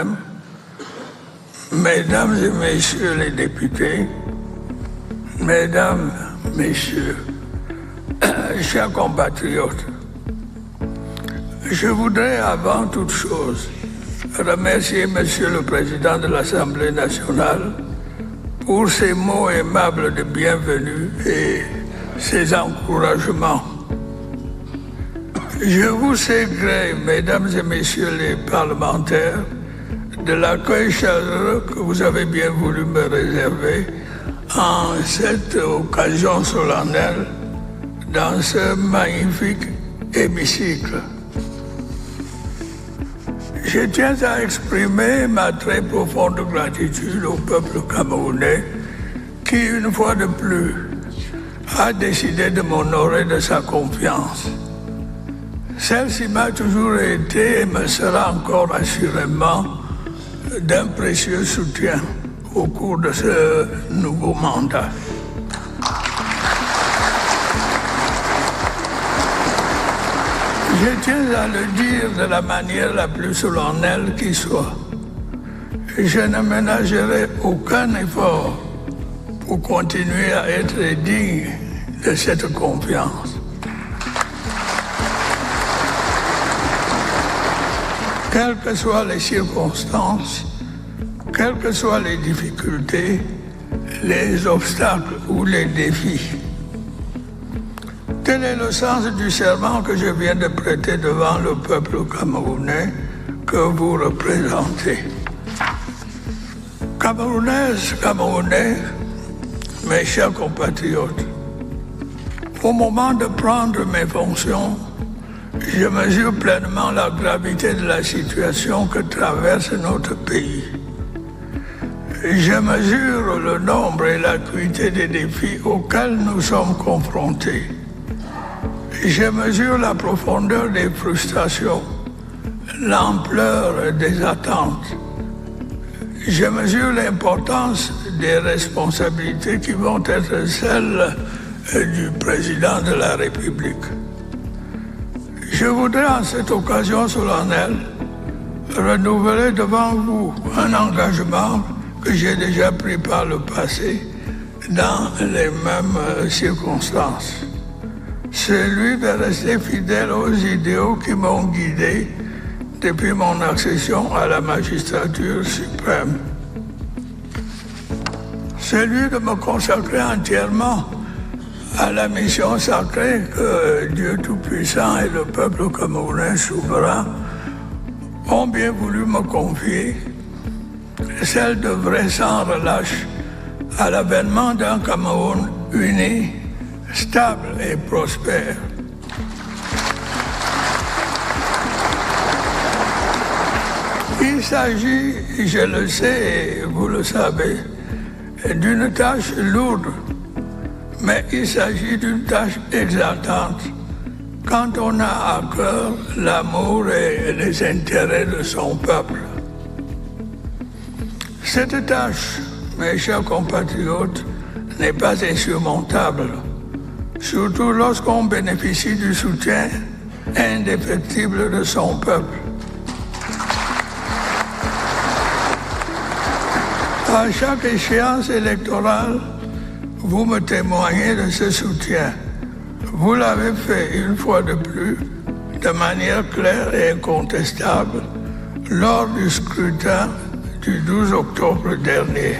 vous-même, mesdames et messieurs les députés, mesdames, messieurs, chers compatriotes, je voudrais avant toute chose remercier Monsieur le Président de l'Assemblée nationale pour ses mots aimables de bienvenue et ses encouragements. Je vous sais gré, mesdames et messieurs les parlementaires, de l'accueil chaleureux que vous avez bien voulu me réserver en cette occasion solennelle dans ce magnifique hémicycle. Je tiens à exprimer ma très profonde gratitude au peuple camerounais qui, une fois de plus, a décidé de m'honorer de sa confiance. Celle-ci m'a toujours été et me sera encore assurément d'un précieux soutien au cours de ce nouveau mandat. Je tiens à le dire de la manière la plus solennelle qui soit. Je ne ménagerai aucun effort pour continuer à être digne de cette confiance. Quelles que soient les circonstances, quelles que soient les difficultés, les obstacles ou les défis. Tel est le sens du serment que je viens de prêter devant le peuple camerounais que vous représentez. Camerounaises, Camerounais, mes chers compatriotes, au moment de prendre mes fonctions, je mesure pleinement la gravité de la situation que traverse notre pays. Je mesure le nombre et l'acuité des défis auxquels nous sommes confrontés. Je mesure la profondeur des frustrations, l'ampleur des attentes. Je mesure l'importance des responsabilités qui vont être celles du président de la République. Je voudrais en cette occasion solennelle renouveler devant vous un engagement que j'ai déjà pris par le passé dans les mêmes circonstances. Celui de rester fidèle aux idéaux qui m'ont guidé depuis mon accession à la magistrature suprême. Celui de me consacrer entièrement à la mission sacrée que Dieu Tout-Puissant et le peuple camerounais souverain ont bien voulu me confier, celle d'œuvrer sans relâche à l'avènement d'un Cameroun uni, stable et prospère. Il s'agit, je le sais et vous le savez, d'une tâche lourde, mais il s'agit d'une tâche exaltante quand on a à cœur l'amour et les intérêts de son peuple. Cette tâche, mes chers compatriotes, n'est pas insurmontable, surtout lorsqu'on bénéficie du soutien indéfectible de son peuple. À chaque échéance électorale, vous me témoignez de ce soutien. Vous l'avez fait une fois de plus, de manière claire et incontestable, lors du scrutin du 12 octobre dernier.